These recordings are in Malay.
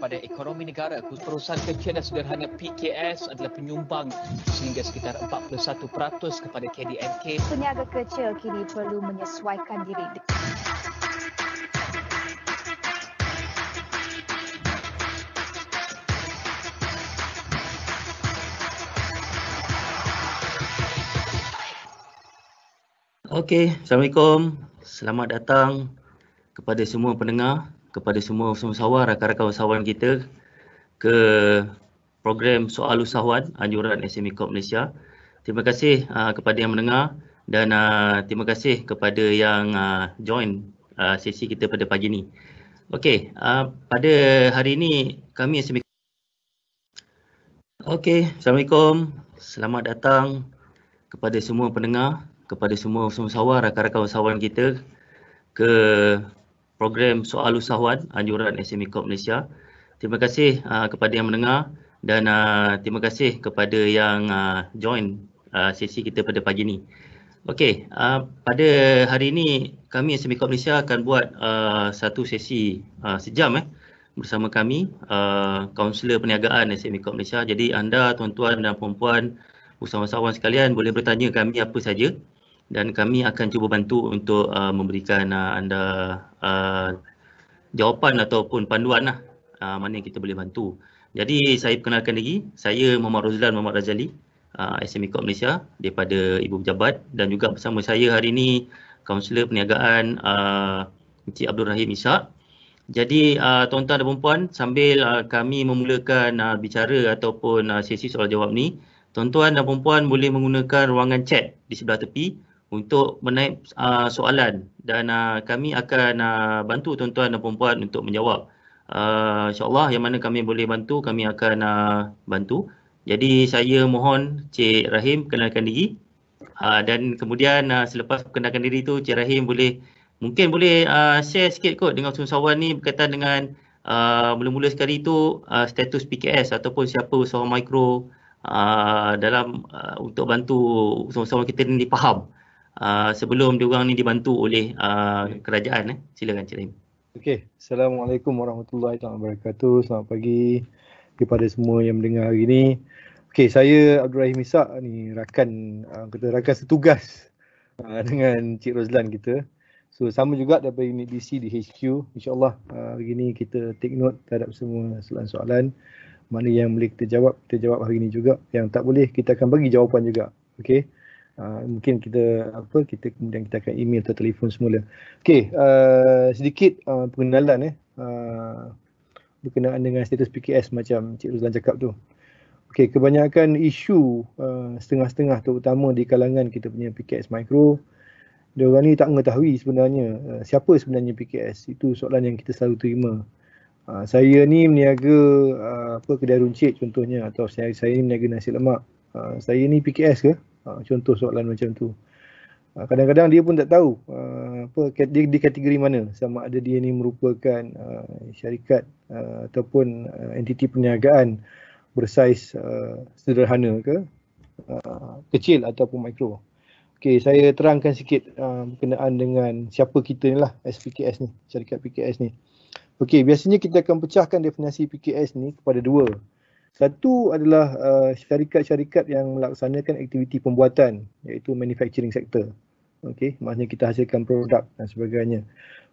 kepada ekonomi negara. Perusahaan kecil dan sederhana PKS adalah penyumbang sehingga sekitar 41% kepada KDNK. Peniaga kecil kini perlu menyesuaikan diri. Okey, Assalamualaikum. Selamat datang kepada semua pendengar, kepada semua usahawan, rakan-rakan usahawan kita ke program Soal Usahawan Anjuran SME Corp Malaysia. Terima kasih kepada yang mendengar dan terima kasih kepada yang join sesi kita pada pagi ni. Okey, pada hari ini kami SME. Okey, Assalamualaikum. Selamat datang kepada semua pendengar, kepada semua usahawan, rakan-rakan usahawan kita ke program Soal Usahawan Anjuran SME Corp Malaysia. Terima kasih kepada yang mendengar dan terima kasih kepada yang join sesi kita pada pagi ni. Okey, pada hari ini kami SME Corp Malaysia akan buat satu sesi sejam bersama kami, kaunselor perniagaan SME Corp Malaysia. Jadi anda tuan-tuan dan puan-puan, usahawan-usahawan sekalian boleh bertanya kami apa saja dan kami akan cuba bantu untuk memberikan anda jawapan ataupun panduan mana yang kita boleh bantu. Jadi saya perkenalkan diri, saya Muhammad Rozlan Muhammad Razali, SME Corp Malaysia daripada Ibu Pejabat, dan juga bersama saya hari ini kaunselor perniagaan Encik Abdul Rahim Ishak. Jadi tuan-tuan dan puan-puan, sambil kami memulakan bicara ataupun sesi soal jawab ni, tuan-tuan dan puan-puan boleh menggunakan ruangan chat di sebelah tepi untuk menaip soalan dan kami akan bantu tuan-tuan dan puan-puan untuk menjawab. InsyaAllah yang mana kami boleh bantu, kami akan bantu. Jadi saya mohon Cik Rahim kenalkan diri dan kemudian selepas perkenalkan diri tu Cik Rahim mungkin boleh share sikit kot dengan usahawan ni berkaitan dengan mula-mula sekali tu status PKS ataupun siapa usahawan mikro dalam untuk bantu usahawan kita ni faham sebelum diorang ni dibantu oleh kerajaan. Silakan Cik Rahim. Okey, Assalamualaikum warahmatullahi wabarakatuh. Selamat pagi kepada semua yang mendengar hari ini. Okey, saya Abdul Rahim Ishak ni rakan setugas dengan Cik Rozlan kita. So sama juga daripada unit DC di HQ. InsyaAllah hari ini kita take note terhadap semua soalan-soalan. Mana yang boleh kita jawab hari ini juga. Yang tak boleh, kita akan bagi jawapan juga. Okey. Mungkin kita kemudian kita akan email atau telefon semula. Okey, sedikit pengenalan berkenaan dengan status PKS macam Cik Rozlan cakap tu. Okey, kebanyakan isu setengah-setengah terutama di kalangan kita punya PKS mikro, diorang ni tak mengetahui sebenarnya siapa sebenarnya PKS. Itu soalan yang kita selalu terima. Saya ni meniaga kedai runcit contohnya, atau saya ni meniaga nasi lemak. Saya ni PKS ke? Contoh soalan macam tu. Kadang-kadang dia pun tak tahu dia di kategori mana, sama ada dia ni merupakan syarikat ataupun entiti perniagaan bersaiz sederhana ke, kecil ataupun mikro. Okey, saya terangkan sikit berkenaan dengan siapa kita ni lah, SPKS ni, syarikat PKS ni. Okey, biasanya kita akan pecahkan definisi PKS ni kepada dua. Satu adalah syarikat-syarikat yang melaksanakan aktiviti pembuatan, iaitu manufacturing sector. Okey, maksudnya kita hasilkan produk dan sebagainya.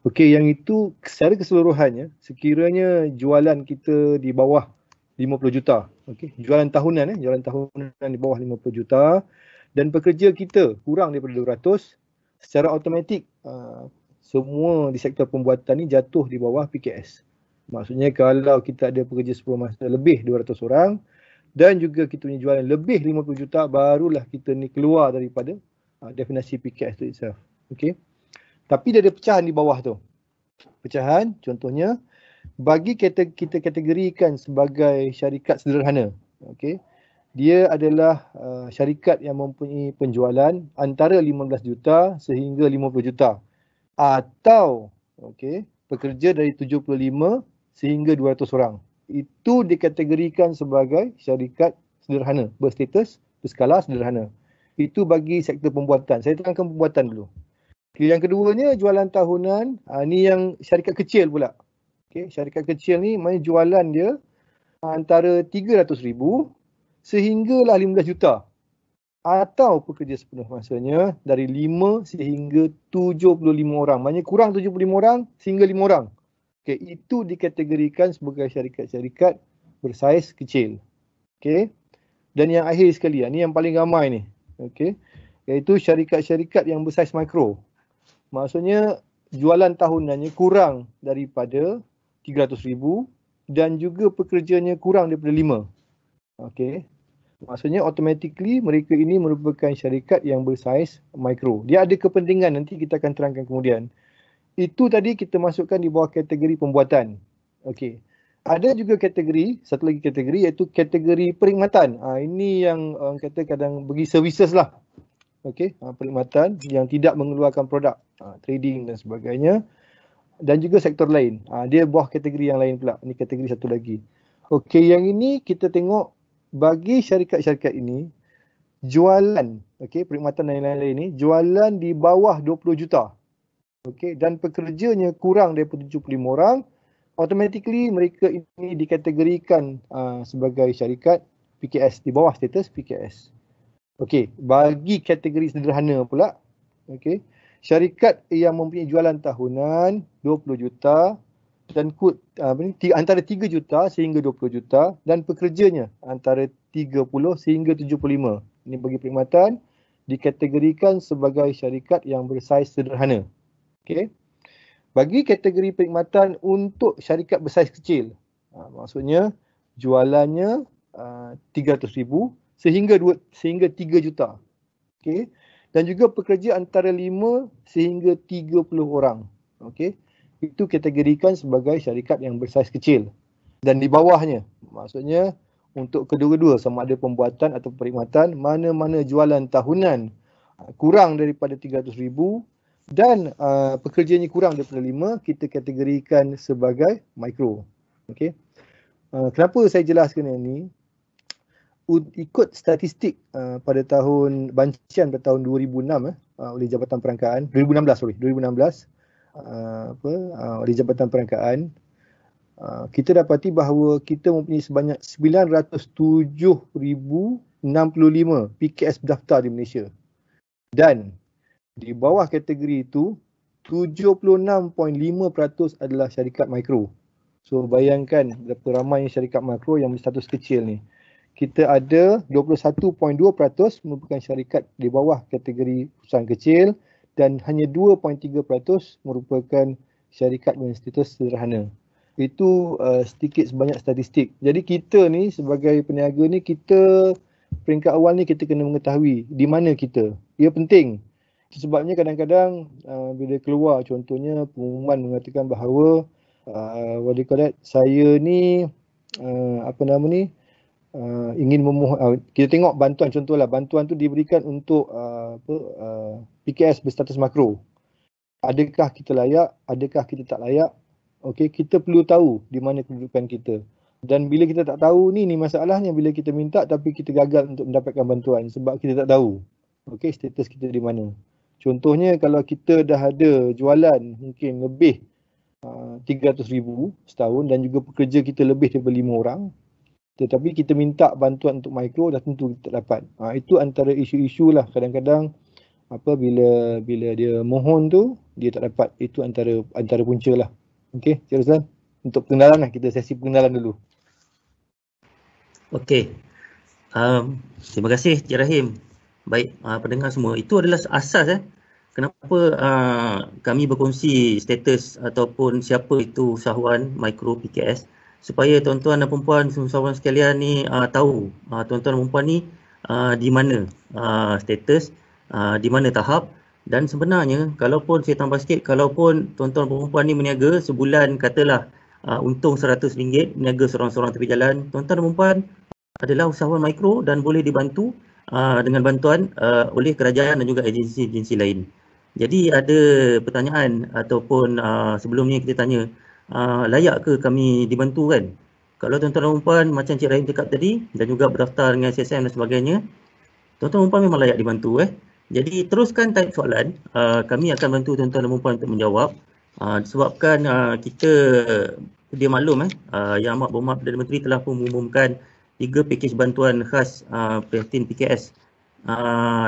Okey, yang itu secara keseluruhannya sekiranya jualan kita di bawah 50 juta. Okey, jualan tahunan di bawah 50 juta dan pekerja kita kurang daripada 200, secara automatik semua di sektor pembuatan ni jatuh di bawah PKS. Maksudnya kalau kita ada pekerja 10 masa lebih 200 orang dan juga kita punya jualan lebih 50 juta, barulah kita ni keluar daripada definisi PKS tu itself. Okey. Tapi dia ada pecahan di bawah tu. Pecahan contohnya bagi kita kategorikan sebagai syarikat sederhana. Okey. Dia adalah syarikat yang mempunyai penjualan antara 15 juta sehingga 50 juta. Atau okey, pekerja dari 75 sehingga 200 orang. Itu dikategorikan sebagai syarikat sederhana, berstatus berskala sederhana. Itu bagi sektor pembuatan. Saya terangkan pembuatan dulu. Yang keduanya jualan tahunan, ni yang syarikat kecil pula. Okey, syarikat kecil ni maknanya jualan dia antara 300,000 sehinggalah 15 juta. Atau pekerja sepenuh masanya dari 5 sehingga 75 orang. Maknanya kurang 75 orang sehingga 5 orang. Okey, itu dikategorikan sebagai syarikat-syarikat bersaiz kecil. Okey. Dan yang akhir sekali, ni yang paling ramai ni. Okey. Iaitu syarikat-syarikat yang bersaiz mikro. Maksudnya jualan tahunannya kurang daripada 300,000 dan juga pekerjanya kurang daripada 5. Okey. Maksudnya automatically mereka ini merupakan syarikat yang bersaiz mikro. Dia ada kepentingan, nanti kita akan terangkan kemudian. Itu tadi kita masukkan di bawah kategori pembuatan. Okey. Ada juga kategori, satu lagi kategori iaitu kategori perkhidmatan. Ini yang orang kata kadang bagi services lah. Okey, perkhidmatan yang tidak mengeluarkan produk, trading dan sebagainya. Dan juga sektor lain. Dia bawah kategori yang lain pula. Ini kategori satu lagi. Okey, yang ini kita tengok bagi syarikat-syarikat ini jualan, okey, perkhidmatan dan lain-lain ini jualan di bawah 20 juta. Okey, dan pekerjanya kurang daripada 75 orang, automatically mereka ini dikategorikan sebagai syarikat PKS, di bawah status PKS. Okey, bagi kategori sederhana pula, okey, syarikat yang mempunyai jualan tahunan 20 juta dan antara 3 juta sehingga 20 juta dan pekerjanya antara 30 sehingga 75. Ini bagi perkhidmatan dikategorikan sebagai syarikat yang bersaiz sederhana. Okey. Bagi kategori perkhidmatan untuk syarikat bersaiz kecil, maksudnya jualannya 300,000 sehingga 3 juta. Okey. Dan juga pekerja antara 5 sehingga 30 orang. Okey. Itu kategorikan sebagai syarikat yang bersaiz kecil. Dan di bawahnya, maksudnya untuk kedua-dua sama ada pembuatan atau perkhidmatan, mana-mana jualan tahunan kurang daripada 300,000 dan pekerjanya kurang daripada 5, kita kategorikan sebagai mikro. Okey. Kenapa saya jelaskan yang ni? Ikut statistik pada tahun bancian pada tahun 2006 oleh Jabatan Perangkaan 2016 oleh Jabatan Perangkaan, kita dapati bahawa kita mempunyai sebanyak 907,065 PKS berdaftar di Malaysia. Dan di bawah kategori itu 76.5% adalah syarikat mikro. So bayangkan berapa ramai syarikat mikro yang berstatus kecil ni. Kita ada 21.2% merupakan syarikat di bawah kategori perusahaan kecil dan hanya 2.3% merupakan syarikat dengan status sederhana. Itu sedikit sebanyak statistik. Jadi kita ni sebagai peniaga ni, kita peringkat awal ni kita kena mengetahui di mana kita. Ia penting. Sebabnya kadang-kadang bila keluar contohnya pengumuman mengatakan bahawa saya ni ingin memohon, kita tengok bantuan, contohlah bantuan tu diberikan untuk PKS berstatus makro. Adakah kita layak, adakah kita tak layak? Okey, kita perlu tahu di mana kedudukan kita. Dan bila kita tak tahu ni masalahnya, bila kita minta tapi kita gagal untuk mendapatkan bantuan sebab kita tak tahu. Okey, status kita di mana. Contohnya kalau kita dah ada jualan mungkin lebih 300,000 setahun dan juga pekerja kita lebih daripada 5 orang, tetapi kita minta bantuan untuk mikro, dah tentu kita tak dapat. Itu antara isu-isu lah kadang-kadang bila dia mohon tu dia tak dapat. Itu antara punca lah. Okey, Cik Ruslan, untuk pengenalan lah, kita sesi pengenalan dulu. Okey. Terima kasih Cik Rahim. Baik, pendengar semua, itu adalah asas kenapa kami berkongsi status ataupun siapa itu usahawan mikro PKS, supaya tuan-tuan dan puan-puan usahawan sekalian ni tahu tuan-tuan dan puan-puan ni di mana status, di mana tahap. Dan sebenarnya kalaupun saya tambah sikit, kalaupun tuan-tuan dan puan-puan ni meniaga sebulan katalah untung RM100 meniaga seorang-seorang tepi jalan, tuan-tuan dan puan-puan adalah usahawan mikro dan boleh dibantu dengan bantuan oleh kerajaan dan juga agensi-agensi lain. Jadi ada pertanyaan ataupun sebelum ni kita tanya, layak ke kami dibantu kan? Kalau tuan-tuan dan puan macam Cik Rahim cakap tadi dan juga berdaftar dengan SSM dan sebagainya, tuan-tuan dan puan memang layak dibantu. Jadi teruskan type soalan, kami akan bantu tuan-tuan dan puan untuk menjawab. Disebabkan kita sedia maklum Yang Amat Berhormat Perdana Menteri telah pun mengumumkan 3 pakej bantuan khas prihatin PKS.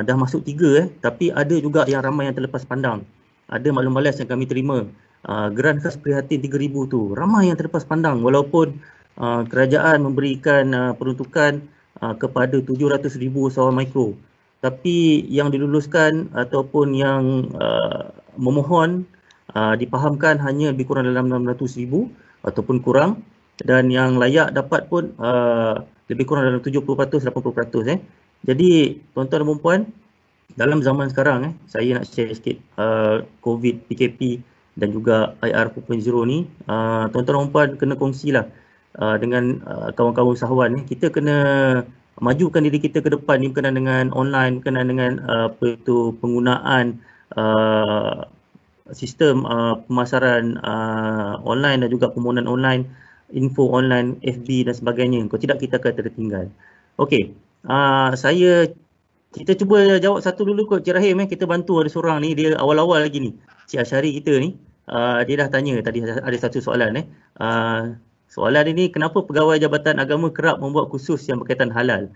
Dah masuk 3 tapi ada juga yang ramai yang terlepas pandang. Ada maklum balas yang kami terima, geran khas prihatin 3,000 tu ramai yang terlepas pandang walaupun kerajaan memberikan peruntukan kepada 700,000 usahawan mikro. Tapi yang diluluskan ataupun yang memohon dipahamkan hanya lebih kurang dalam 600,000 ataupun kurang, dan yang layak dapat pun lebih kurang dalam 70%, 80%. Jadi tuan-tuan dan puan, dalam zaman sekarang saya nak share sikit COVID, PKP dan juga IR 4.0 ni, tuan-tuan dan puan kena kongsilah dengan kawan-kawan usahawan. Kita kena majukan diri kita ke depan ni berkenaan dengan online, berkenaan dengan penggunaan sistem pemasaran online dan juga permohonan online, info online, FB dan sebagainya. Kalau tidak, kita akan tertinggal. Okey, kita cuba jawab satu dulu kot, Cik Rahim. Kita bantu ada seorang ni, dia awal-awal lagi ni, Cik Asyari kita ni, dia dah tanya tadi ada satu soalan. Soalan ini, kenapa pegawai Jabatan Agama kerap membuat kursus yang berkaitan halal,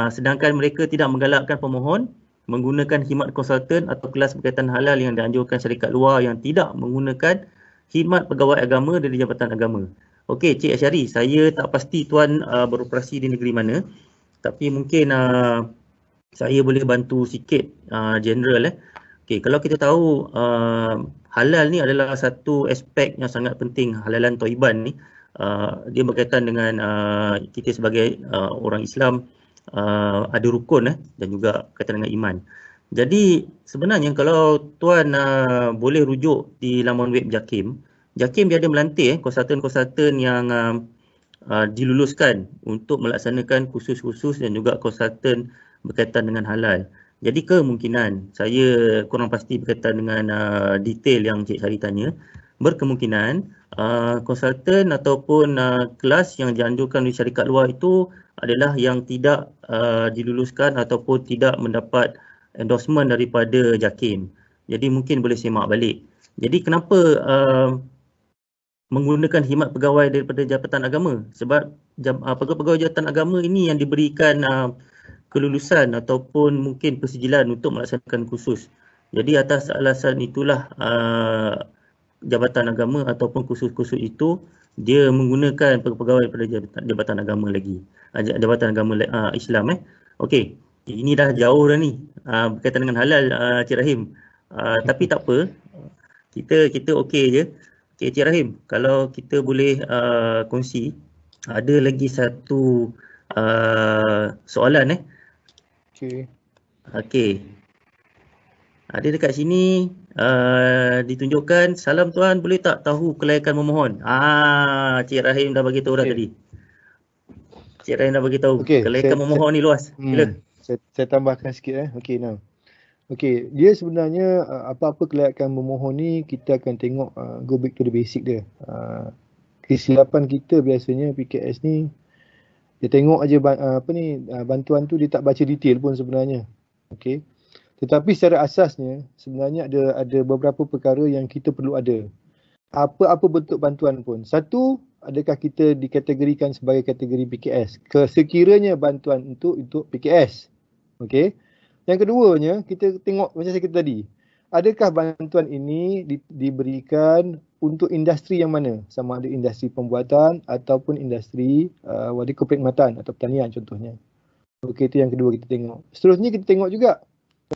sedangkan mereka tidak menggalakkan pemohon menggunakan khidmat konsultan atau kelas berkaitan halal yang dianjurkan syarikat luar yang tidak menggunakan khidmat pegawai agama dari Jabatan Agama. Okey, Cik Asyari, saya tak pasti tuan beroperasi di negeri mana, tapi mungkin saya boleh bantu sikit general. Okey, kalau kita tahu halal ni adalah satu aspek yang sangat penting, halalan thayyiban ni. Dia berkaitan dengan kita sebagai orang Islam, ada rukun dan juga berkaitan dengan iman. Jadi sebenarnya kalau tuan boleh rujuk di laman web JAKIM dia ada melantik konsultan-konsultan yang diluluskan untuk melaksanakan kursus-kursus dan juga konsultan berkaitan dengan halal. Jadi kemungkinan, saya kurang pasti berkaitan dengan detail yang Cik Sari tanya, berkemungkinan konsultan ataupun kelas yang dianjurkan oleh syarikat luar itu adalah yang tidak diluluskan ataupun tidak mendapat endorsement daripada JAKIM. Jadi mungkin boleh semak balik. Jadi kenapa menggunakan khidmat pegawai daripada Jabatan Agama? Sebab pegawai Jabatan Agama ini yang diberikan kelulusan ataupun mungkin persijilan untuk melaksanakan kursus. Jadi atas alasan itulah Jabatan Agama ataupun kursus-kursus itu dia menggunakan pegawai daripada Jabatan Agama lagi, Jabatan Agama Islam. Okey, ini dah jauh dah ni berkaitan dengan halal, Cik Rahim. Tapi tak apa, kita okey je. Okey, Cik Rahim, kalau kita boleh kongsi, ada lagi satu soalan. Okey. Ada dekat sini ditunjukkan, salam tuan, boleh tak tahu kelayakan memohon? Cik Rahim dah bagi tahu dah tadi. Cik Rahim dah bagi tahu. Kelayakan memohon ni luas. Sila. Saya tambahkan sikit. Okey, dia sebenarnya apa-apa kelayakan memohon ni kita akan tengok go back to the basic dia. Kesilapan kita biasanya PKS ni, dia tengok aja bantuan tu, dia tak baca detail pun sebenarnya. Okey. Tetapi secara asasnya sebenarnya ada beberapa perkara yang kita perlu ada. Apa-apa bentuk bantuan pun. Satu, adakah kita dikategorikan sebagai kategori PKS? Sekiranya bantuan untuk PKS. Okey. Yang keduanya, kita tengok macam saya kata tadi. Adakah bantuan ini diberikan untuk industri yang mana? Sama ada industri pembuatan ataupun industri perkhidmatan atau pertanian contohnya. Okey, itu yang kedua kita tengok. Seterusnya kita tengok juga,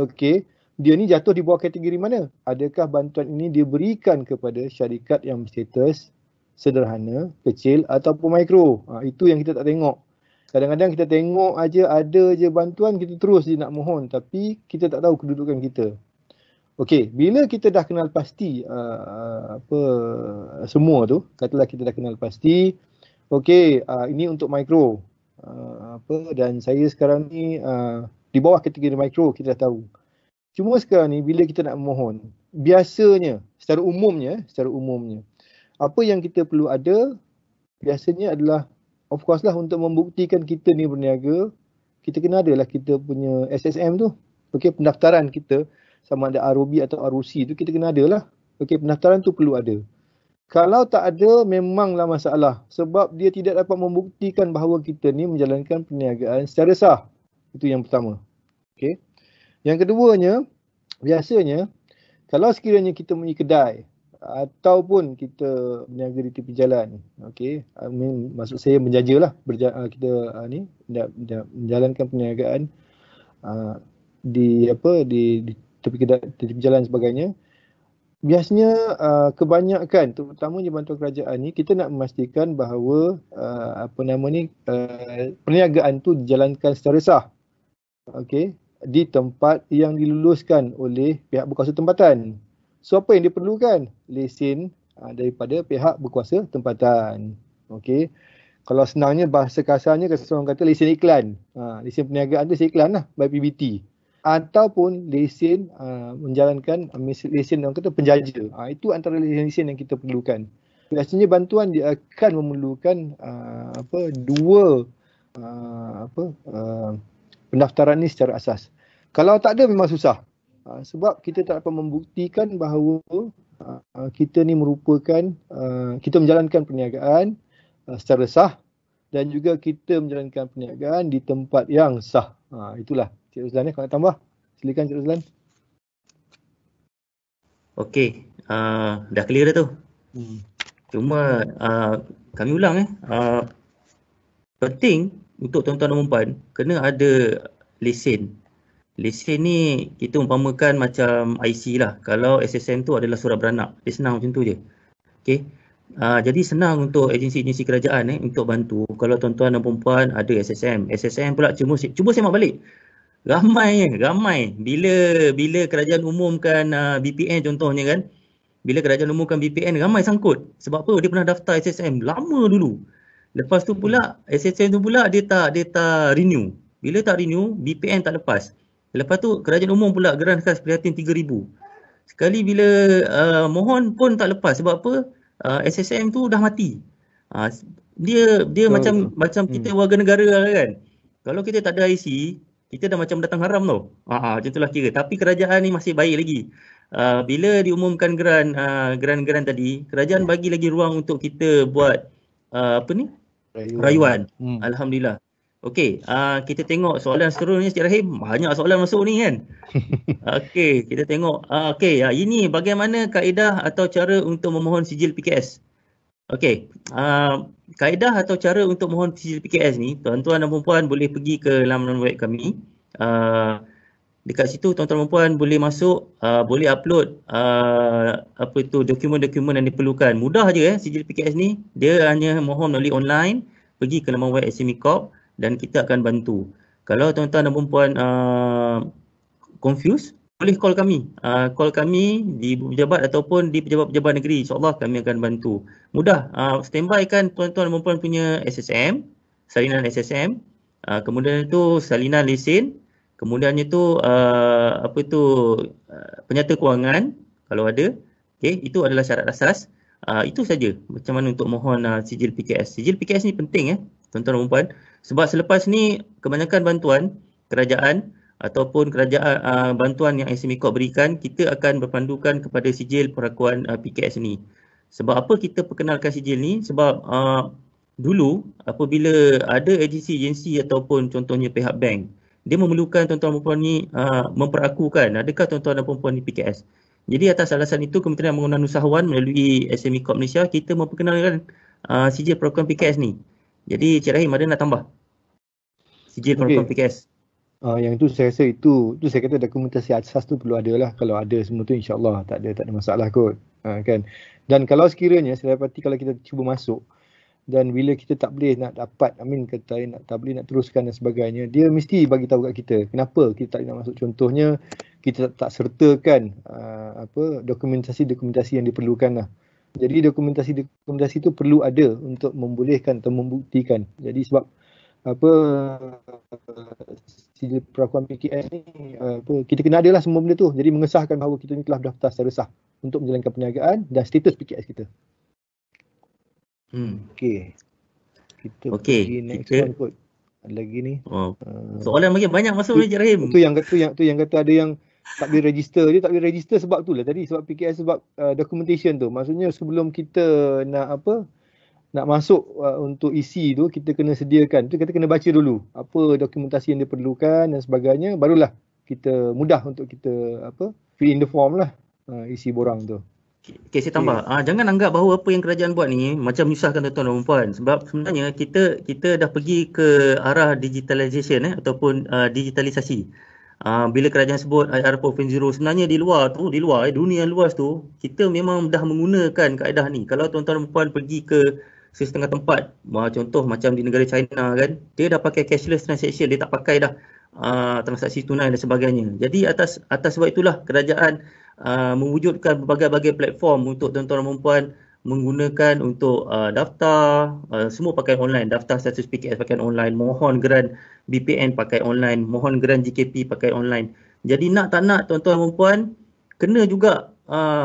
okey, dia ni jatuh di bawah kategori mana? Adakah bantuan ini diberikan kepada syarikat yang berstatus sederhana, kecil ataupun mikro? Itu yang kita tak tengok. Kadang-kadang kita tengok aja ada je bantuan, kita terus je nak mohon, tapi kita tak tahu kedudukan kita. Okey, bila kita dah kenal pasti semua tu, katalah kita dah kenal pasti, okey, ini untuk mikro. Dan saya sekarang ni di bawah kategori mikro, kita dah tahu. Cuma sekarang ni bila kita nak memohon, biasanya secara umumnya apa yang kita perlu ada biasanya adalah, of course lah, untuk membuktikan kita ni berniaga, kita kena adalah kita punya SSM tu. Okey, pendaftaran kita sama ada ROB atau ROC tu kita kena ada lah. Okey, pendaftaran tu perlu ada. Kalau tak ada, memanglah masalah. Sebab dia tidak dapat membuktikan bahawa kita ni menjalankan perniagaan secara sah. Itu yang pertama. Okey. Yang keduanya, biasanya kalau sekiranya kita mempunyai kedai ataupun kita berniaga di tepi jalan, okey, maksud saya menjajalah, kita menjalankan perniagaan di tepi jalan sebagainya. Biasanya kebanyakan, terutamanya bantuan kerajaan ni, kita nak memastikan bahawa perniagaan tu dijalankan secara sah. Okey, di tempat yang diluluskan oleh pihak berkuasa tempatan. So apa yang diperlukan? Lesen daripada pihak berkuasa tempatan. Okey. Kalau senangnya, bahasa kasarnya, orang kata lesen iklan. Lesen perniagaan tu lesen iklan lah, by PBT. Ataupun lesen menjalankan lesen orang kata penjaja. Itu antara lesen yang kita perlukan. Biasanya bantuan dia akan memerlukan dua pendaftaran ni secara asas. Kalau tak ada, memang susah. Sebab kita tak dapat membuktikan bahawa kita ni merupakan kita menjalankan perniagaan secara sah dan juga kita menjalankan perniagaan di tempat yang sah. Itulah Cik Roslan, kalau nak tambah, silakan Cik Roslan. Okey, dah clear dah tu. Cuma kami ulang penting untuk tuan-tuan dan puan kena ada lesen. Lesen ni kita umpamakan macam IC lah. Kalau SSM tu adalah surat beranak. Dia senang macam tu je. Okey. Jadi senang untuk agensi-agensi kerajaan untuk bantu. Kalau tuan-tuan dan puan ada SSM. SSM pula cuba semak balik. Ramai. Bila kerajaan umumkan BPN contohnya kan. Bila kerajaan umumkan BPN, ramai sangkut. Sebab apa? Dia pernah daftar SSM lama dulu. Lepas tu pula SSM tu pula dia tak renew. Bila tak renew, BPN tak lepas. Lepas tu kerajaan umum pula geran khas prihatin 3,000. Sekali bila mohon pun tak lepas. Sebab apa? SSM tu dah mati. Dia macam kita warga negara lah kan. Kalau kita tak ada IC, kita dah macam datang haram tau. Macam itulah kira. Tapi kerajaan ni masih baik lagi. Bila diumumkan geran tadi, kerajaan bagi lagi ruang untuk kita buat rayuan. Alhamdulillah. Okey, kita tengok soalan seterusnya Cik Rahim. Banyak soalan masuk ni kan. Okey, kita tengok. Ini bagaimana kaedah atau cara untuk memohon sijil PKS? Okey, kaedah atau cara untuk memohon sijil PKS ni, tuan-tuan dan puan boleh pergi ke laman web kami. Dekat situ tuan-tuan dan puan boleh masuk, boleh upload dokumen-dokumen yang diperlukan. Mudah je sijil PKS ni. Dia hanya mohon melalui online, pergi ke laman web SME Corp dan kita akan bantu. Kalau tuan-tuan dan puan confused, boleh call kami. Call kami di pejabat ataupun di pejabat-pejabat negeri. InsyaAllah kami akan bantu. Mudah. Standby kan tuan-tuan dan puan punya SSM, salinan SSM. Kemudian itu salinan lesen. Kemudiannya tu penyata kewangan kalau ada. Okey, itu adalah syarat asas. Itu saja macam mana untuk mohon sijil PKS. Sijil PKS ni penting tuan-tuan dan puan. Sebab selepas ni kebanyakan bantuan kerajaan ataupun bantuan yang SME Corp berikan, kita akan berpandukan kepada sijil pengakuan PKS ni. Sebab apa kita perkenalkan sijil ni? Sebab dulu apabila ada agensi-agensi ataupun contohnya pihak bank, dia memerlukan tuan-tuan dan puan ni memperakukan adakah tuan-tuan dan puan ni PKS. Jadi atas alasan itu Kementerian Pembangunan Usahawan melalui SME Corp Malaysia kita memperkenalkan sijil pengakuan PKS ni. Jadi Cik Rahim ada nak tambah? Sijil pengakuan PKS. Yang tu saya rasa itu saya kata dokumentasi asas tu perlu ada lah. Kalau ada semua tu insya-Allah tak ada masalah kot. Kan. Dan kalau sekiranya saya dapati kalau kita cuba masuk dan bila kita tak boleh nak dapat tak boleh nak teruskan dan sebagainya, dia mesti bagi tahu kat kita kenapa kita tak boleh nak masuk. Contohnya kita tak sertakan dokumentasi yang diperlukan lah. Jadi dokumentasi itu perlu ada untuk membolehkan atau membuktikan. Jadi sebab sijil pengakuan PKS ni kita kena adalah semua benda tu. Jadi mengesahkan bahawa kita ni telah berdaftar secara sah untuk menjalankan perniagaan dan status PKS kita. Okey. Kita pergi next one kot. Ada lagi ni. Soalan makin banyak masuk ni Cik Rahim. Tu yang kata ada yang tak boleh register. Dia tak boleh register sebab tu lah tadi, sebab PKS, sebab documentation tu. Maksudnya sebelum kita nak masuk untuk isi tu, kita kena sediakan. Tu kita kena baca dulu apa dokumentasi yang diperlukan dan sebagainya, barulah kita mudah untuk kita fill in the form lah, isi borang tu. Okay, saya tambah. Jangan anggap bahawa apa yang kerajaan buat ni macam menyusahkan tuan-tuan dan puan. Sebab sebenarnya kita dah pergi ke arah digitalization ataupun digitalisasi. Bila kerajaan sebut IR 4.0, sebenarnya di luar dunia luas tu, kita memang dah menggunakan kaedah ni. Kalau tuan-tuan dan puan pergi ke setengah tempat, contoh macam di negara China kan, dia dah pakai cashless transaction, dia tak pakai dah transaksi tunai dan sebagainya. Jadi atas sebab itulah kerajaan mewujudkan berbagai-bagai platform untuk tuan-tuan dan puan menggunakan untuk daftar, semua pakai online, daftar status PKS pakai online, mohon geran BPN pakai online, mohon geran JKP pakai online. Jadi nak tak nak tuan-tuan dan puan kena juga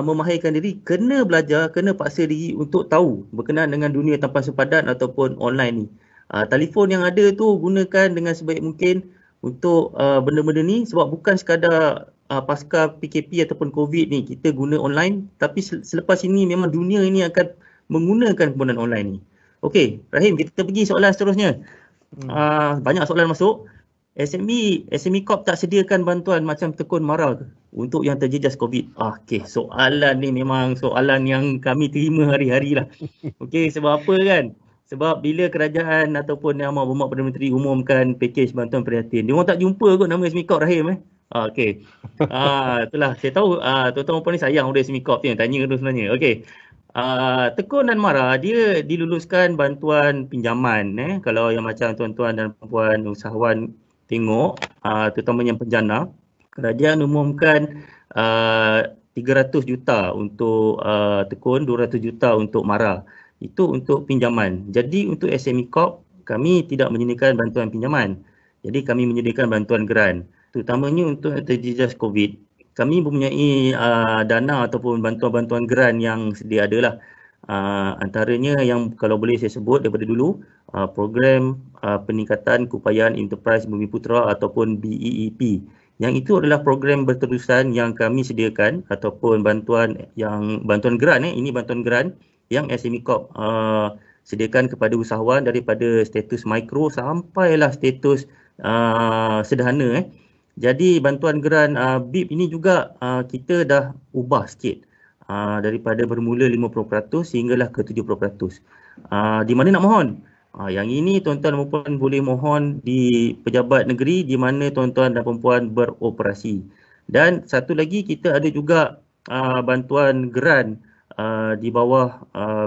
memahirkan diri, kena belajar, kena paksa diri untuk tahu berkenaan dengan dunia tanpa sepadan ataupun online ni. Telefon yang ada tu gunakan dengan sebaik mungkin untuk benda-benda ni, sebab bukan sekadar pasca PKP ataupun COVID ni kita guna online, tapi selepas ini memang dunia ini akan menggunakan penggunaan online ni. Okey, Rahim, kita pergi soalan seterusnya. Banyak soalan masuk. SME Corp tak sediakan bantuan macam Tekun Mara ke untuk yang terjejas COVID? Okey, soalan ni memang soalan yang kami terima hari-hari lah. Okey, sebab apa kan? Sebab bila kerajaan ataupun Yang Berhormat Perdana Menteri umumkan pakej bantuan prihatin, dia orang tak jumpa kot nama SME Corp, Rahim. Okey. Itulah saya tahu tuan-tuan puan ni sayang pada SME Corp ni, tanya tu sebenarnya. Okey. Tekun dan Mara dia diluluskan bantuan pinjaman kalau yang macam tuan-tuan dan puan usahawan tengok, terutamanya penjana, kerajaan umumkan 300 juta untuk Tekun, 200 juta untuk Mara. Itu untuk pinjaman. Jadi untuk SME Corp kami tidak menyediakan bantuan pinjaman. Jadi kami menyediakan bantuan geran. Terutamanya untuk terjejas COVID, kami mempunyai dana ataupun bantuan-bantuan geran yang sedia ada lah. Antaranya yang kalau boleh saya sebut daripada dulu, program peningkatan keupayaan enterprise Bumiputera ataupun BEEP. Yang itu adalah program berterusan yang kami sediakan ataupun bantuan geran ini bantuan geran yang SME Corp sediakan kepada usahawan daripada status mikro sampailah status sederhana. Jadi bantuan geran BIP ini juga kita dah ubah sikit daripada bermula 50% sehinggalah ke 70%. Di mana nak mohon? Yang ini tuan-tuan dan puan boleh mohon di pejabat negeri di mana tuan-tuan dan puan beroperasi. Dan satu lagi kita ada juga bantuan geran di bawah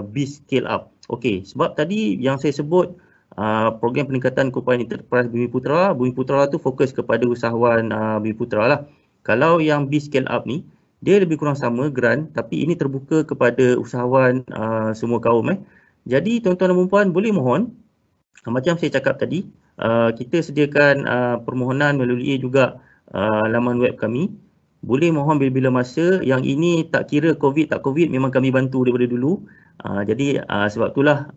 BIS Scale Up. Okey, sebab tadi yang saya sebut program peningkatan keupayaan enterprise Bumiputera tu fokus kepada usahawan Bumiputera lah. Kalau yang BIS Scale Up ni dia lebih kurang sama geran, tapi ini terbuka kepada usahawan semua kaum. Jadi tuan-tuan dan puan boleh mohon, macam saya cakap tadi, kita sediakan permohonan melalui juga laman web kami. Boleh mohon bila-bila masa. Yang ini tak kira COVID tak COVID, memang kami bantu daripada dulu. Jadi sebab itulah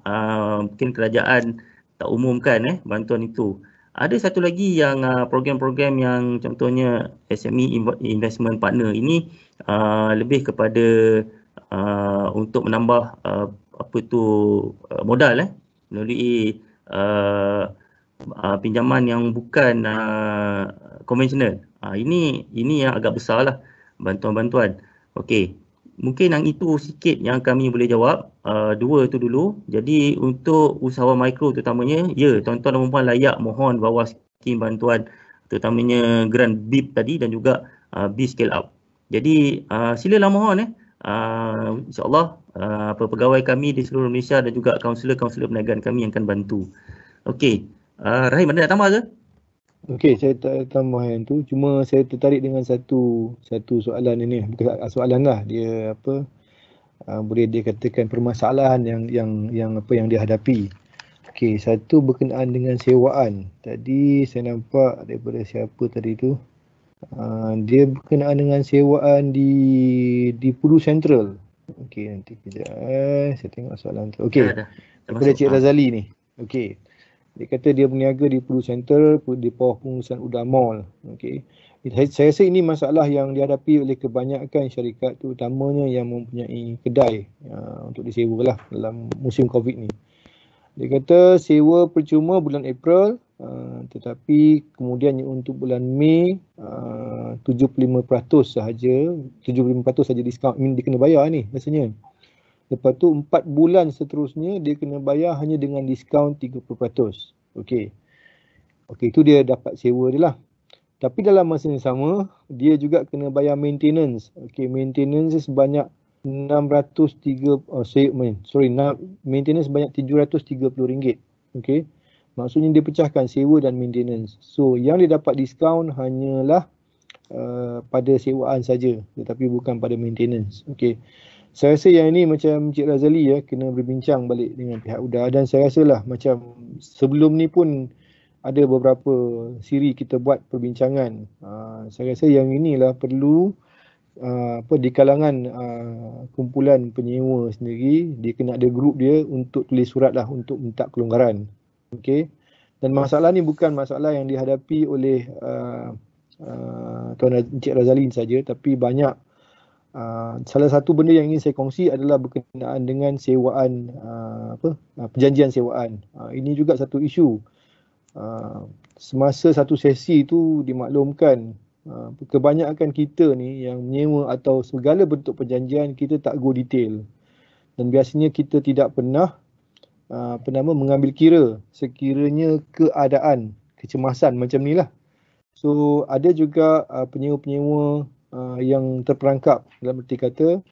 mungkin kerajaan tak umumkan bantuan itu. Ada satu lagi yang program-program yang contohnya SME Investment Partner ini lebih kepada untuk menambah modal melalui pinjaman yang bukan konvensional. Ini yang agak besar lah bantuan-bantuan. Okey. Mungkin yang itu sikit yang kami boleh jawab. Dua itu dulu. Jadi untuk usahawan mikro terutamanya, ya tuan-tuan dan puan layak mohon bawah skim bantuan terutamanya geran BIP tadi dan juga BIS Scale Up. Jadi silalah mohon InsyaAllah pegawai kami di seluruh Malaysia dan juga kaunselor-kaunselor perniagaan kami yang akan bantu. Okey. Rahim, ada nak tambah ke? Okey, saya tak tambah yang tu. Cuma saya tertarik dengan satu soalan ini. Bukan soalan lah. Dia boleh dikatakan permasalahan yang dia hadapi. Okey, satu berkenaan dengan sewaan. Tadi saya nampak daripada siapa tadi tu. Dia berkenaan dengan sewaan di Pudu Central. Okey, nanti kejap. Saya tengok soalan tu. Okey. Daripada Cik Razali ni. Okey. Dia kata dia berniaga di Pudu Center, di bawah pengurusan Uda Mall. Okey. Saya rasa ini masalah yang dihadapi oleh kebanyakan syarikat, terutamanya yang mempunyai kedai untuk disewa lah dalam musim COVID ni. Dia kata sewa percuma bulan April, tetapi kemudian untuk bulan Mei 75% sahaja, 75% saja diskaun. Ini dia kena bayar ni rasanya. Lepas tu 4 bulan seterusnya dia kena bayar hanya dengan diskaun 30%. Okey. Okey, itu dia dapat sewa dia lah. Tapi dalam masa yang sama, dia juga kena bayar maintenance. Okey, maintenance sebanyak maintenance sebanyak RM730. Okey. Maksudnya dia pecahkan sewa dan maintenance. So, yang dia dapat diskaun hanyalah pada sewaan saja, tetapi bukan pada maintenance. Okey. Saya rasa yang ini macam Encik Razali kena berbincang balik dengan pihak UDA, dan saya rasalah macam sebelum ni pun ada beberapa siri kita buat perbincangan. Saya rasa yang inilah perlu di kalangan kumpulan penyewa sendiri, dia kena ada grup dia untuk tulis surat lah untuk minta kelonggaran. Okey. Dan masalah ni bukan masalah yang dihadapi oleh Tuan Encik Razali saja, tapi banyak. Salah satu benda yang ingin saya kongsi adalah berkenaan dengan sewaan, perjanjian sewaan. Ini juga satu isu. Semasa satu sesi itu dimaklumkan, kebanyakan kita ni yang menyewa atau segala bentuk perjanjian kita tak go detail, dan biasanya kita tidak pernah mengambil kira sekiranya keadaan kecemasan macam ni lah. So ada juga penyewa-penyewa yang terperangkap, dalam erti kata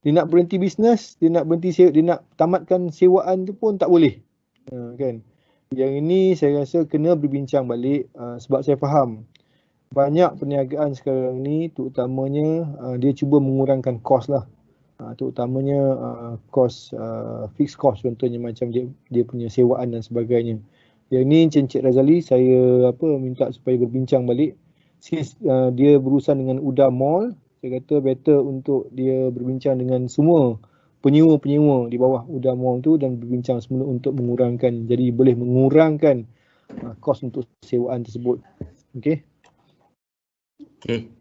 dia nak berhenti bisnes, dia nak tamatkan sewaan tu pun tak boleh, kan. Yang ini saya rasa kena berbincang balik, sebab saya faham banyak perniagaan sekarang ni terutamanya dia cuba mengurangkan kos lah, terutamanya kos, fixed cost, contohnya macam dia punya sewaan dan sebagainya. Yang ni Encik Razali saya minta supaya berbincang balik. Since dia berurusan dengan UDA Mall, saya kata better untuk dia berbincang dengan semua penyewa-penyewa di bawah UDA Mall tu dan berbincang semula untuk mengurangkan, jadi boleh mengurangkan kos untuk sewaan tersebut. Okey. Okey.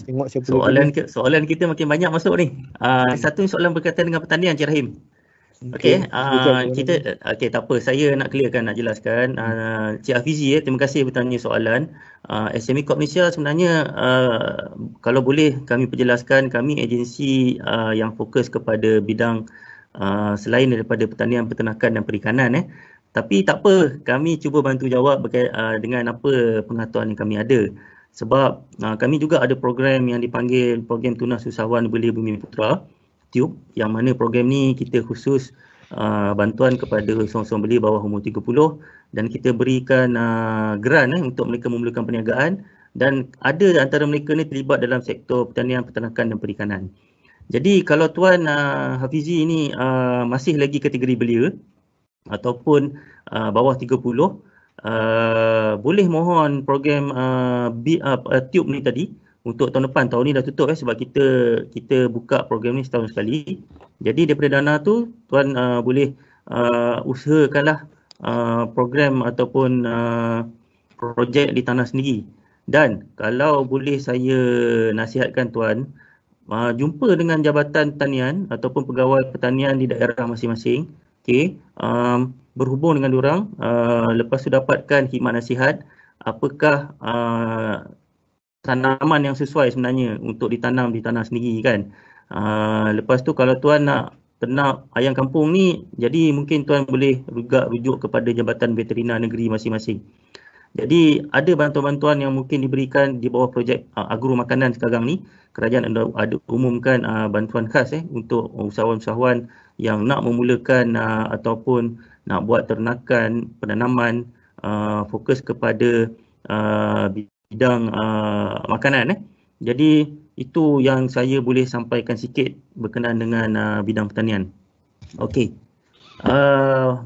Tengok soalan kita makin banyak masuk ni. Satu soalan berkaitan dengan pertanian, Encik Rahim. Okey, tak apa, saya nak clearkan, nak jelaskan. Cik Hafizi, terima kasih bertanya soalan. SME Corp Malaysia sebenarnya, kalau boleh kami perjelaskan, kami agensi yang fokus kepada bidang selain daripada pertanian, peternakan dan perikanan. Tapi tak apa, kami cuba bantu jawab dengan apa pengetahuan yang kami ada. Sebab kami juga ada program yang dipanggil Program Tunas Usahawan Belia Bumi Putra, TUB, yang mana program ni kita khusus bantuan kepada usahawan belia bawah umur 30, dan kita berikan grant untuk mereka memulakan perniagaan, dan ada antara mereka ni terlibat dalam sektor pertanian, peternakan dan perikanan. Jadi kalau Tuan Hafizi ini masih lagi kategori belia ataupun bawah 30, boleh mohon program TUB ni tadi untuk tahun depan. Tahun ni dah tutup sebab kita buka program ni setahun sekali. Jadi daripada dana tu Tuan boleh usahakanlah program ataupun projek di tanah sendiri. Dan kalau boleh saya nasihatkan Tuan, jumpa dengan Jabatan Pertanian ataupun pegawai pertanian di daerah masing-masing. Okey, berhubung dengan diorang, lepas tu dapatkan khidmat nasihat apakah tanaman yang sesuai sebenarnya untuk ditanam di tanah sendiri, kan. Lepas tu kalau Tuan nak ternak ayam kampung ni, jadi mungkin Tuan boleh rujuk kepada Jabatan Veterina Negeri masing-masing. Jadi ada bantuan-bantuan yang mungkin diberikan di bawah projek agro makanan sekarang ni. Kerajaan ada umumkan bantuan khas untuk usahawan-usahawan yang nak memulakan ataupun nak buat ternakan, penanaman, fokus kepada bidang makanan. Jadi itu yang saya boleh sampaikan sikit berkenaan dengan bidang pertanian. Okey.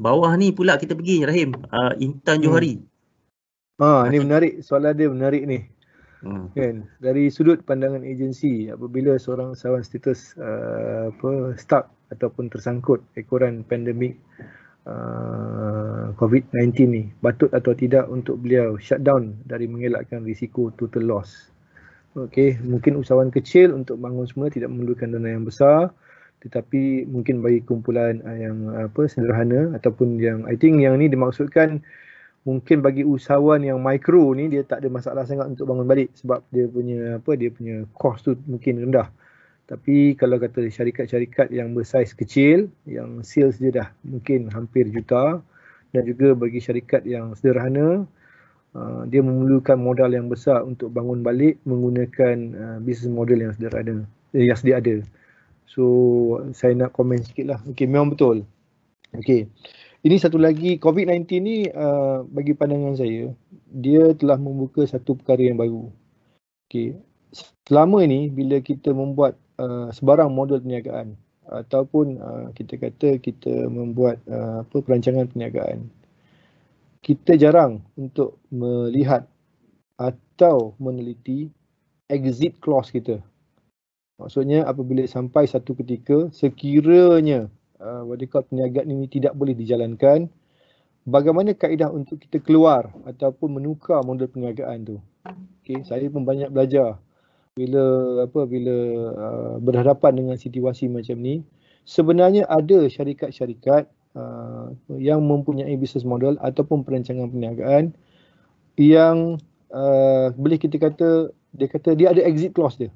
Bawah ni pula kita pergi, Rahim, Intan Johari. Ni menarik, soalan dia menarik ni. Kan, dari sudut pandangan agensi, apabila seorang usahawan status stuck ataupun tersangkut ekoran pandemik COVID-19 ni, patut atau tidak untuk beliau shutdown dari mengelakkan risiko total loss. Okey, mungkin usahawan kecil untuk bangun semula tidak memerlukan dana yang besar, tetapi mungkin bagi kumpulan yang sederhana ataupun yang I think yang ni dimaksudkan mungkin bagi usahawan yang mikro ni dia tak ada masalah sangat untuk bangun balik sebab dia punya cost tu mungkin rendah. Tapi kalau kata syarikat-syarikat yang bersaiz kecil, yang sales dia dah mungkin hampir juta, dan juga bagi syarikat yang sederhana, dia memerlukan modal yang besar untuk bangun balik menggunakan business model yang sederhana, yang sedia ada. So saya nak komen sikit lah. Okay, memang betul. Okay, ini satu lagi, COVID-19 ni bagi pandangan saya, dia telah membuka satu perkara yang baru. Okay, selama ni bila kita membuat sebarang model perniagaan ataupun kita kata kita membuat perancangan perniagaan, kita jarang untuk melihat atau meneliti exit clause kita. Maksudnya apabila sampai satu ketika sekiranya perniagaan ini tidak boleh dijalankan, bagaimana kaedah untuk kita keluar ataupun menukar model perniagaan tu. Okay, saya pun banyak belajar bila berhadapan dengan situasi macam ni. Sebenarnya ada syarikat-syarikat yang mempunyai business model ataupun perancangan perniagaan yang boleh kita kata dia ada exit clause dia.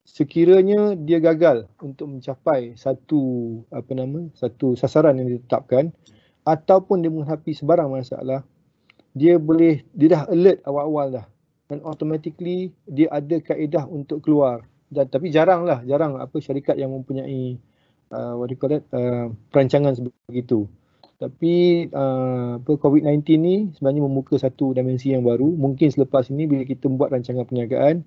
Sekiranya dia gagal untuk mencapai satu sasaran yang ditetapkan ataupun dia menghadapi sebarang masalah, dia dah alert awal-awal dah, dan automatically dia ada kaedah untuk keluar. Dan tapi jarang syarikat yang mempunyai perancangan sebegitu. Tapi COVID-19 ni sebenarnya membuka satu dimensi yang baru. Mungkin selepas ini bila kita buat rancangan perniagaan,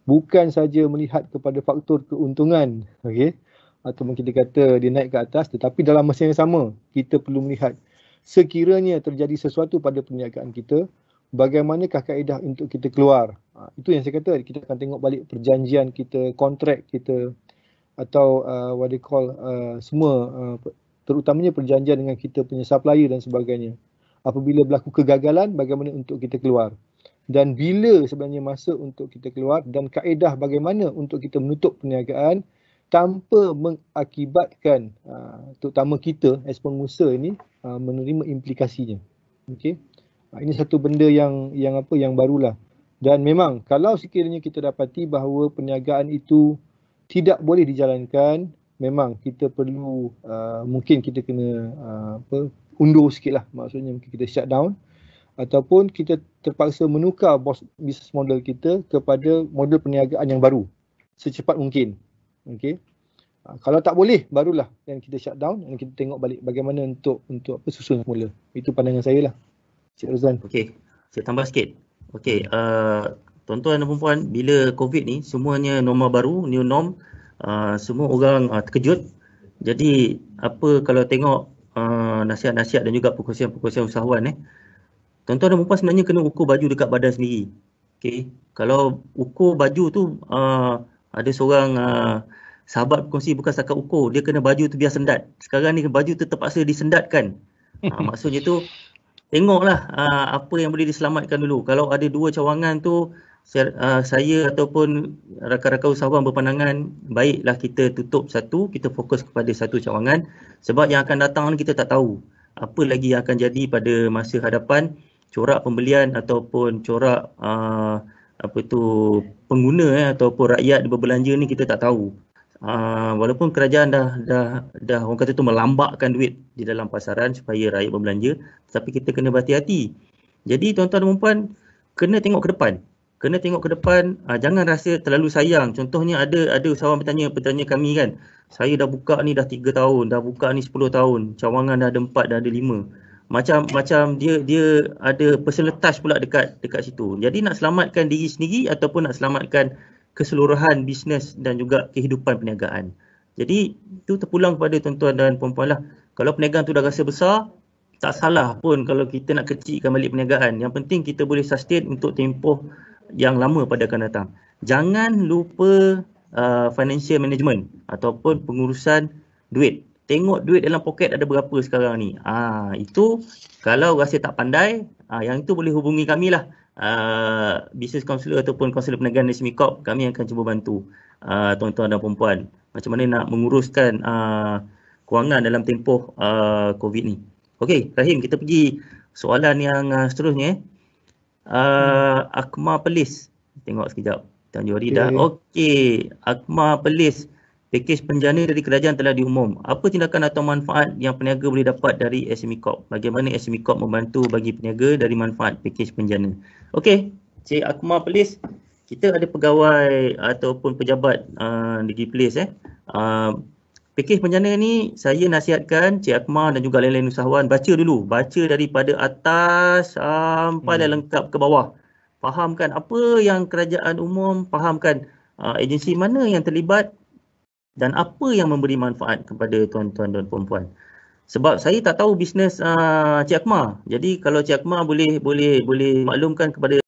bukan saja melihat kepada faktor keuntungan, okey, atau mungkin kita kata dia naik ke atas, tetapi dalam masa yang sama kita perlu melihat sekiranya terjadi sesuatu pada perniagaan kita, bagaimanakah kaedah untuk kita keluar. Itu yang saya kata, kita akan tengok balik perjanjian kita, kontrak kita, atau semua, terutamanya perjanjian dengan kita punya supplier dan sebagainya. Apabila berlaku kegagalan, bagaimana untuk kita keluar. Dan bila sebenarnya masa untuk kita keluar, dan kaedah bagaimana untuk kita menutup perniagaan tanpa mengakibatkan terutama kita as pengusaha ini menerima implikasinya. Okey. Ini satu benda yang barulah. Dan memang kalau sekiranya kita dapati bahawa perniagaan itu tidak boleh dijalankan, memang kita perlu mungkin kita kena undur sikitlah, maksudnya mungkin kita shutdown ataupun kita terpaksa menukar business model kita kepada model perniagaan yang baru secepat mungkin. Okey. Kalau tak boleh, barulah dan kita shutdown dan kita tengok balik bagaimana untuk susun semula. Itu pandangan saya lah, Cik Rozan. Okey, saya tambah sikit. Okey, tuan-tuan dan puan-puan, bila COVID ni semuanya normal baru, new norm, semua orang terkejut. Jadi apa kalau tengok nasihat-nasihat dan juga perkongsian-perkongsian usahawan, tuan-tuan dan puan-puan sebenarnya kena ukur baju dekat badan sendiri. Okey, kalau ukur baju tu ada seorang sahabat berkongsi bukan setakat ukur, dia kena baju tu biar sendat. Sekarang ni baju tu terpaksa disendatkan. Maksudnya tu tengoklah apa yang boleh diselamatkan dulu. Kalau ada dua cawangan tu, saya ataupun rakan-rakan usahawan berpandangan baiklah kita tutup satu, kita fokus kepada satu cawangan, sebab yang akan datang kita tak tahu apa lagi yang akan jadi pada masa hadapan. Corak pembelian ataupun corak pengguna ataupun rakyat berbelanja ni kita tak tahu. Walaupun kerajaan dah orang kata tu melambakkan duit di dalam pasaran supaya rakyat berbelanja, tapi kita kena berhati-hati. Jadi tuan-tuan dan puan kena tengok ke depan. Jangan rasa terlalu sayang. Contohnya ada usahawan bertanya kami kan, saya dah buka ni dah 3 tahun, dah buka ni 10 tahun, cawangan dah ada 4, dah ada 5. Macam dia ada personal touch pula dekat situ. Jadi nak selamatkan diri sendiri ataupun nak selamatkan keseluruhan bisnes dan juga kehidupan perniagaan. Jadi itu terpulang kepada tuan-tuan dan puan-puan lah. Kalau perniagaan tu dah rasa besar, tak salah pun kalau kita nak kecilkan balik perniagaan. Yang penting kita boleh sustain untuk tempoh yang lama pada akan datang. Jangan lupa financial management ataupun pengurusan duit. tengok duit dalam poket ada berapa sekarang ni. Itu kalau rasa tak pandai, yang itu boleh hubungi kami lah. Business counselor ataupun kaunselor perniagaan SME Corp, kami akan cuba bantu tuan-tuan dan puan-puan macam mana nak menguruskan kewangan dalam tempoh COVID ni. Okey, Rahim, kita pergi soalan yang seterusnya. Akma Pelis. Tengok sekejap. Tanjung Rida. Okey, Akma Pelis. Pakej penjana dari kerajaan telah diumum. Apa tindakan atau manfaat yang peniaga boleh dapat dari SME Corp? Bagaimana SME Corp membantu bagi peniaga dari manfaat pakej penjana? Okey, Cik Akma Pelis. Kita ada pegawai ataupun pejabat Negeri Perlis. Pakej penjana ni saya nasihatkan Cik Akma dan juga lain-lain usahawan baca dulu. Baca daripada atas sampai lengkap ke bawah. Fahamkan apa yang kerajaan umum, fahamkan agensi mana yang terlibat dan apa yang memberi manfaat kepada tuan-tuan dan puan-puan. Sebab saya tak tahu bisnes Cik Akma. Jadi kalau Cik Akma boleh maklumkan kepada